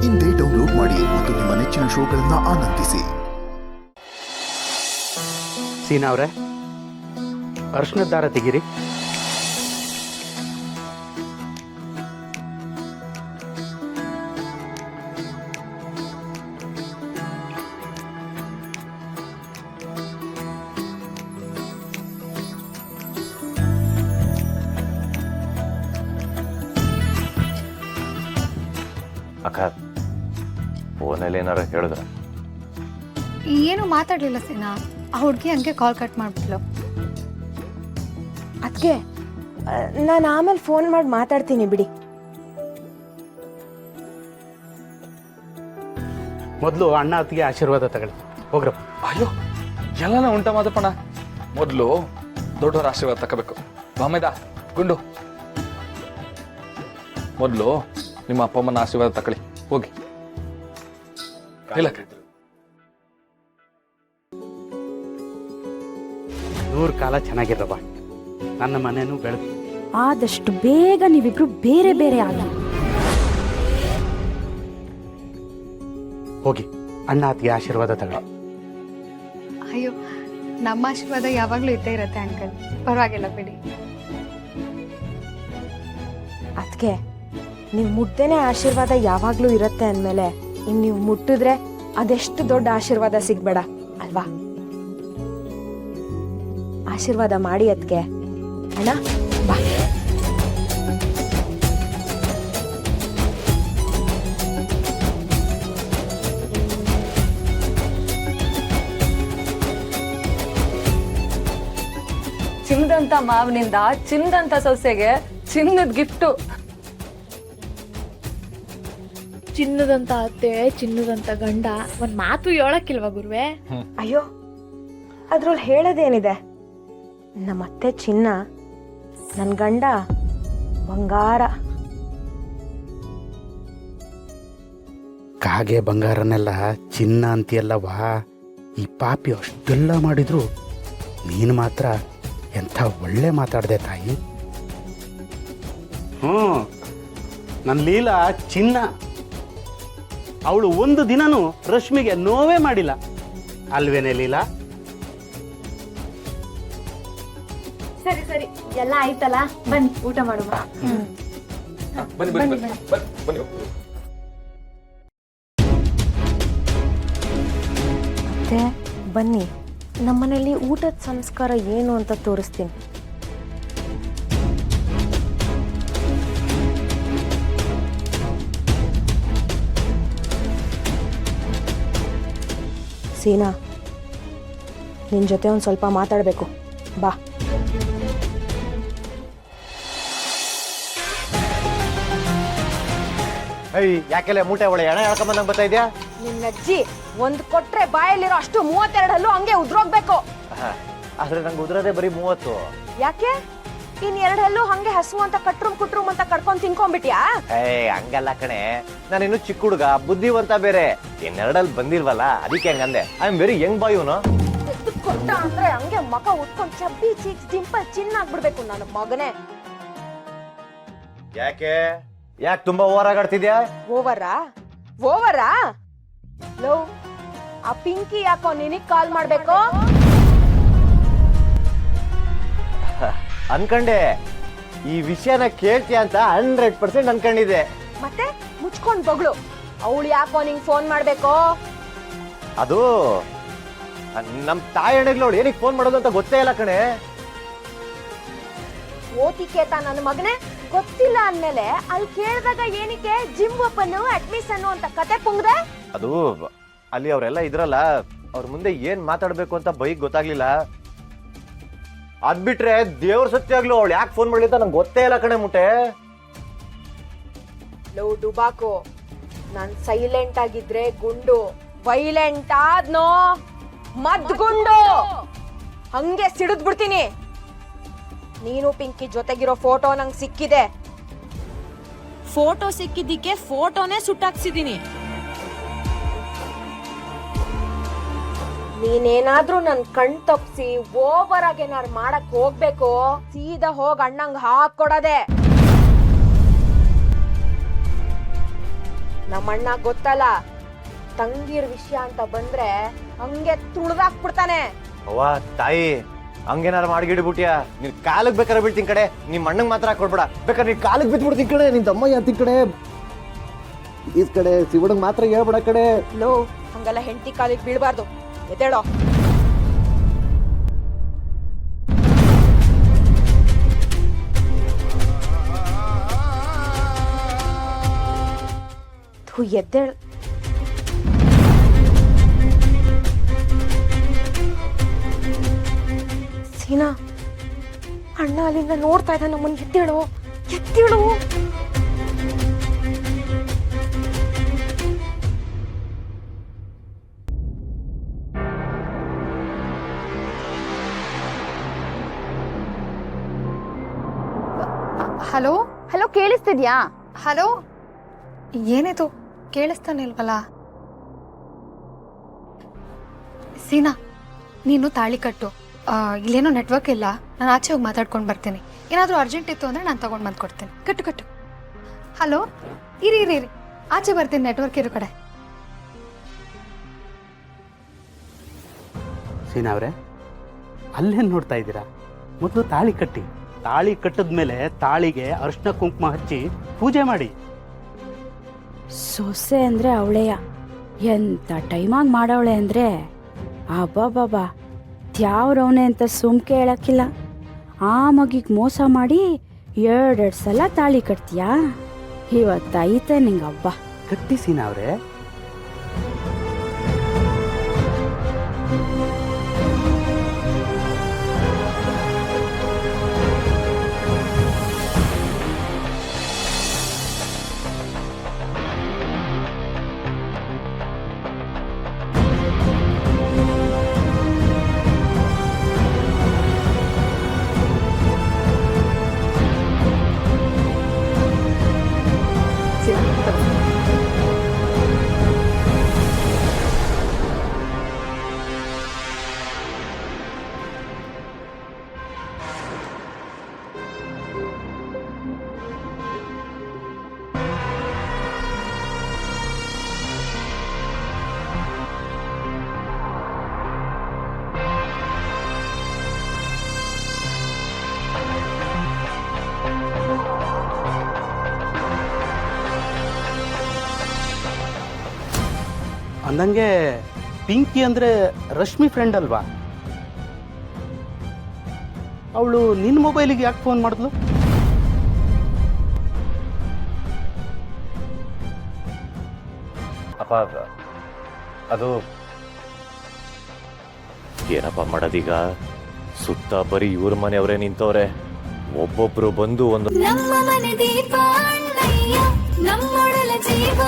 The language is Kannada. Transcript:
ಇಂದೇ ಡೌನ್ಲೋಡ್ ಮಾಡಿ ಮತ್ತು ನಿಮ್ಮ ನೆಚ್ಚಿನ ಶೋಗಳನ್ನು ಆನಂದಿಸಿ. ಸೀನಾ ಅವರೇ, ಅರ್ಶನದ ದಾರ ತೆಗೀರಿ. ಅಕ್ಕ, ಫೋನಲ್ಲಿ ಏನಾರ ಹೇಳಿದ್ರ? ಏನು ಮಾತಾಡ್ಲಿಲ್ಲ ಸೀನಾ. ಆ ಹುಡುಗಿ ಹಂಗೆ ಕಾಲ್ ಕಟ್ ಮಾಡ್ಬಿಟ್ಲು. ಅದಕ್ಕೆ ನಾನು ಆಮೇಲೆ ಫೋನ್ ಮಾಡಿ ಮಾತಾಡ್ತೀನಿ ಬಿಡಿ. ಮೊದಲು ಅಣ್ಣ ಅತ್ತಿಗೆ ಆಶೀರ್ವಾದ ತಗೊಳ್ಳಿ, ಹೋಗ್ರಪ್ಪ. ಅಯ್ಯೋ, ಎಲ್ಲನ ಉಂಟ ಮಾದಪ್ಪಣ. ಮೊದಲು ದೊಡ್ಡವರ ಆಶೀರ್ವಾದ ತಗೋಬೇಕು. ಬಾಮೇದ ಗುಂಡು, ಮೊದಲು ನಿಮ್ಮ ಅಪ್ಪ ಅಮ್ಮನ ಆಶೀರ್ವಾದ ತಗೊಳ್ಳಿ, ಹೋಗಿ. ಇಲ್ಲ, ನೂರು ಕಾಲ ಚೆನ್ನಾಗಿರವ. ನನ್ನ ಮನೇನು ಬೆಳೆದು ಆದಷ್ಟು ಬೇಗ ನೀವಿಬ್ರು ಬೇರೆ ಬೇರೆ ಆಗಿ ಹೋಗಿ ಅಣ್ಣ ಅತ್ತಿಗೆ ಆಶೀರ್ವಾದ ತಗೊಳ್ಳಿ. ಅಯ್ಯೋ, ನಮ್ಮ ಆಶೀರ್ವಾದ ಯಾವಾಗ್ಲೂ ಇದ್ದೇ ಇರತ್ತೆ ಅಂಕಲ್, ಪರವಾಗಿಲ್ಲ ಬಿಡಿ. ಅದಕ್ಕೆ ನೀವು ಮುಟ್ಟದೇನೆ ಆಶೀರ್ವಾದ ಯಾವಾಗ್ಲೂ ಇರತ್ತೆ ಅಂದಮೇಲೆ ಇನ್ನು ನೀವು ಮುಟ್ಟಿದ್ರೆ ಅದೆಷ್ಟು ದೊಡ್ಡ ಆಶೀರ್ವಾದ ಸಿಗ್ಬೇಡ ಅಲ್ವಾ? ಆಶೀರ್ವಾದ ಮಾಡಿ ಅದಕ್ಕೆ. ಅಣ್ಣ ಬಾ. ಚಿನ್ನದಂತ ಮಾವನಿಂದ ಚಿನ್ನದಂತ ಸೊಸೆಗೆ ಚಿನ್ನದ ಗಿಫ್ಟು. ಚಿನ್ನದಂತ ಅತ್ತೆ, ಚಿನ್ನದಂತ ಗಂಡ, ಒಂದ್ ಮಾತು ಹೇಳಕ್ಕಿಲ್ವಾ ಗುರುವೆ? ಅಯ್ಯೋ, ಅದ್ರಲ್ಲಿ ಹೇಳೋದೇನಿದೆ? ನಮ್ಮತ್ತೆ ಚಿನ್ನ, ನನ್ನ ಗಂಡ ಬಂಗಾರ. ಕಾಗೆ ಬಂಗಾರನೆಲ್ಲ ಚಿನ್ನ ಅಂತೀಯಲ್ಲವಾ? ಈ ಪಾಪಿ ಅಷ್ಟೆಲ್ಲ ಮಾಡಿದ್ರು ನೀನು ಮಾತ್ರ ಎಂಥ ಒಳ್ಳೆ ಮಾತಾಡ್ದೆ ತಾಯಿ. ನನ್ನ ಲೀಲಾ ಚಿನ್ನ. ಅವಳು ಒಂದು ದಿನನೂ ರಶ್ಮಿಗೆ ನೋವೇ ಮಾಡಿಲ್ಲ ಅಲ್ವೇನೆ ಲೀಲಾ? ಸರಿ ಸರಿ, ಎಲ್ಲ ಆಯ್ತಲ್ಲ, ಬನ್ನಿ ಊಟ ಮಾಡುವ. ಬನ್ನಿ ಬನ್ನಿ ಬನ್ನಿ ಬನ್ನಿ. ಮತ್ತೆ ಬನ್ನಿ, ನಮ್ಮನೇಲಿ ಊಟದ ಸಂಸ್ಕಾರ ಏನು ಅಂತ ತೋರಿಸ್ತೀನಿ. ಸೀನಾ, ನಿನ್ನ ಜೊತೆ ಒಂದು ಸ್ವಲ್ಪ ಮಾತಾಡಬೇಕು, ಬಾ. ಯಾಕೆಲ್ಲ ಮೂಟೆ ಒಳ್ಳೆ ಎಣ ಹೇಳ್ಕೊಂಬಂದಂಗೆ ಬರ್ತಾ ಇದೆಯಾ? ನಿನ್ನ ಅಜ್ಜಿ ಒಂದು ಕೊಟ್ರೆ ಬಾಯಲ್ಲಿರೋ ಅಷ್ಟು 32 ಹಲ್ಲು ಹಂಗೆ ಉದ್ರೋಗ್ಬೇಕು. ಆದ್ರೆ ನಂಗೆ ಉದ್ರದೆ ಬರೀ 30. ಯಾಕೆ? ಇನ್ 2 ಹಲ್ಲು ಹಂಗೆ ಹಸು ಅಂತ ಕಟ್ರುಮ್ ಅಂತ ಕಟ್ಕೊಂಡ್ ತಿನ್ಕೊಂಡ್ಬಿಟ್ಯಾ? ಹಂಗಲ್ಲ ಕಣೆ, ನಾನಿನ್ನು ಚಿಕ್ಕ ಹುಡುಗ, ಬುದ್ಧಿವಂತ ಬೇರೆ. ಇನ್ನೆರಡಲ್ಲಿ ಬಂದಿಲ್ವಲ್ಲ, ಅದಕ್ಕೆ ಹಂಗಂದೆ. I am very young boy. ಇವನು ಕೊಟ್ಟ ಅಂದ್ರೆ ಹಂಗೆ ಮಕ ಉತ್ಕೊಂಡ್ ಚಬ್ಬಿ ಚೀಕ್ಸ್ ಡಿಂಪಲ್ ಚಿನ್ನಾಗ್ಬಿಡ್ಬೇಕು ನನ್ನ ಮಗನೇ. ಯಾಕೆ ತುಂಬಾ ಓವರ್ ಆಗಾಡ್ತಿದ್ಯಾ? ಓವರಾ? ಲೋ, ಆ ಪಿಂಕಿ ಯಾಕೋ ನಿನಗ್ ಕಾಲ್ ಮಾಡ್ಬೇಕು ಅನ್ಕಂಡೆ. ಈ ವಿಷಯನ ಕೇಳ್ತೀಯ ಅಂತ 100% ಅನ್ಕೊಂಡಿದ್ದೆ. ಮತ್ತೆ ಮುಚ್ಕೊಂಡ್ ಬೊಗಳು. ಅವಳು ಯಾಕೋ ನಿಂಗ್ ಫೋನ್ ಮಾಡ್ಬೇಕು? ಅದು ನಮ್ ತಾಯಿ ಅಣ್ಣಗ್ಲೋಳು ಏನಿಗೆ ಫೋನ್ ಮಾಡೋದು ಅಂತ ಗೊತ್ತೇ ಇಲ್ಲ ಕಣೆ. ಓತಿಕೇತ ನನ್ನ ಮಗನೇ, ಗೊತ್ತಿಲ್ಲ ಅಂದ್ಮೇಲೆ ಅಲ್ಲಿ ಕೇಳಿದಾಗ ಏನಕ್ಕೆ ಜಿಮ್ ಓಪನ್ ಅಡ್ಮಿಷನ್ ಅಂತ ಕತೆ ಪುಂಗ್ದೆ? ಅದು ಅಲ್ಲಿ ಅವರೆಲ್ಲ ಇದ್ರಲ್ಲ, ಅವ್ರ ಮುಂದೆ ಏನ್ ಮಾತಾಡ್ಬೇಕು ಅಂತ ಬೈಕ್ ಗೊತ್ತಾಗ್ಲಿಲ್ಲ. ಅದ್ಬಿಟ್ರೆ ದೇವ್ರ ಸತ್ಯಾಗ್ಲು ಅವಳು ಯಾಕೆ ಫೋನ್ ಮಾಡ್ಲಿ ಅಂತ ನಂಗೆ ಗೊತ್ತೇ ಇಲ್ಲ ಕಣೆ ಮುಟ್ಟೆ. ಲೋ ಡುಬಾಕೋ, ನಾನ್ ಸೈಲೆಂಟ್ ಆಗಿದ್ರೆ ಗುಂಡು, ವೈಲೆಂಟ್ ಆದ್ನೋ ಮದ್ಗುಂಡು, ಹಂಗೆ ಸಿಡಿದ್ ಬಿಡ್ತೀನಿ. ನೀನು ಪಿಂಕಿ ಜೊತೆಗಿರೋ ಫೋಟೋ ನಂಗೆ ಸಿಕ್ಕಿದೆ. ಫೋಟೋ ಸಿಕ್ಕಿದ್ದಕ್ಕೆ ಫೋಟೋನೇ ಸುಟ್ಟಾಕ್ಸಿದೀನಿ. ನೀನೇನಾದ್ರೂ ನನ್ ಕಣ್ ತಪ್ಸಿ ಓವರ್ ಆಗಿ ಏನಾರು ಮಾಡಕ್ ಹೋಗ್ಬೇಕು, ಸೀದಾ ಹೋಗ್ ಅಣ್ಣಂಗ್ ಹಾಕೊಡದೆ. ನಮ್ಮಣ್ಣ ಗೊತ್ತಲ್ಲ, ತಂಗಿರ್ ವಿಷಯ ಅಂತ ಬಂದ್ರೆ ಹಂಗೆ ತುಳ್ದಾಕ್ಬಿಡ್ತಾನೆ. ಅವ್ವ ತಾಯಿ, ಹಂಗೇನಾರು ಮಾಡ್ಗಿಡ್ಬಿಟ್ಯಾ? ನೀನ್ ಕಾಲಿಗೆ ಬೇಕಾದ್ರೆ ಬೀಳ್ತೀನಿ ಕಡೆ, ನಿಮ್ ಅಣ್ಣಂಗ್ ಮಾತ್ರ ಕೊಡ್ಬೇಡ. ಬೇಕಾದ್ರೆ ನೀನ್ ಕಾಲಿಗೆ ಬಿದ್ಬಿಡ್ತೀನಿ ಕಡೆ, ನಿನ್ ತಮ್ಮ ಯಾತಿ ಕಡೆ ಈ ಕಡೆ ಶಿವಣಗ್ ಮಾತ್ರ ಹೇಳ್ಬೇಡ ಕಡೆ. ಲೋ, ಹಂಗೆಲ್ಲ ಹೆಂಡತಿ ಕಾಲಿಗೆ ಬೀಳ್ಬಾರ್ದು. ಎದ್ದೇಳೋ. ಎದ್ದೇಳ. ಸೀನಾ, ಅಣ್ಣ ಅಲ್ಲಿಂದ ನೋಡ್ತಾ ಇದ್ದ ನಮ್ಮನ್ನ. ಎದ್ದೇಳು, ಎದ್ದೇಳು. ಹಲೋ ಹಲೋ, ಕೇಳಿಸ್ತಿದ್ಯಾ? ಹಲೋ, ಏನಿದು ಕೇಳಿಸ್ತಾನೆ ಇಲ್ವಲ್ಲ? ಸೀನಾ, ನೀನು ತಾಳಿ ಕಟ್ಟು. ಇಲ್ಲೇನೋ ನೆಟ್ವರ್ಕ್ ಇಲ್ಲ, ನಾನು ಆಚೆ ಹೋಗಿ ಮಾತಾಡ್ಕೊಂಡು ಬರ್ತೀನಿ. ಏನಾದರೂ ಅರ್ಜೆಂಟ್ ಇತ್ತು ಅಂದರೆ ನಾನು ತಗೊಂಡು ಬಂದು ಕೊಡ್ತೀನಿ. ಕಟ್ಟು ಕಟ್ಟು. ಹಲೋ, ಇರಿ ಇರಿ ಇರಿ, ಆಚೆ ಬರ್ತೀನಿ, ನೆಟ್ವರ್ಕ್ ಇರೋ ಕಡೆ. ಸೀನಾ ಅವರೇ, ಅಲ್ಲೇನು ನೋಡ್ತಾ ಇದ್ದೀರಾ? ಮೊದಲು ತಾಳಿ ಕಟ್ಟಿ. ತಾಳಿ ಕಟ್ಟಿದ್ಮೇಲೆ ತಾಳಿಗೆ ಅರಿಶಿನ ಕುಂಕುಮ ಹಚ್ಚಿ ಪೂಜೆ ಮಾಡಿ. ಸೊಸೆ ಅಂದ್ರೆ ಅವಳೆಯ ಎಂತ ಟೈಮಾಗಿ ಮಾಡವಳೆ ಅಂದ್ರೆ ಅಬ್ಬಾಬಾಬಾ, ತ್ಯಾವ್ರವನೆ ಅಂತ ಸುಮ್ಕೆ ಹೇಳಕ್ಕಿಲ್ಲ. ಆ ಮಗಿಗೆ ಮೋಸ ಮಾಡಿ 2 ಸಲ ತಾಳಿ ಕಟ್ತೀಯಾ? ಇವತ್ತೈತೆ ನಿಂಗೆ ಹಬ್ಬ. ಕಟ್ಟಿ ಸೀನಾ ಅವರೇ. ಅಂದಂಗೆ ಪಿಂಕಿ ಅಂದ್ರೆ ರಶ್ಮಿ ಫ್ರೆಂಡ್ ಅಲ್ವಾ? ಅವಳು ನಿನ್ನ ಮೊಬೈಲಿಗೆ ಯಾಕೆ ಫೋನ್ ಮಾಡಿದ್ಲು? ಅಪ್ಪ, ಅದು ಏನಪ್ಪ ಮಾಡೋದೀಗ? ಸುತ್ತ ಬರೀ ಇವ್ರ ಮನೆಯವರೇ ನಿಂತವ್ರೆ. ಒಬ್ಬೊಬ್ರು ಬಂದು ಒಂದು ನಮ್ಮ ಮನೆ ದೀಪ ಅಣ್ಣಯ್ಯ, ನಮ್ಮೊಡಲ ಜೀವ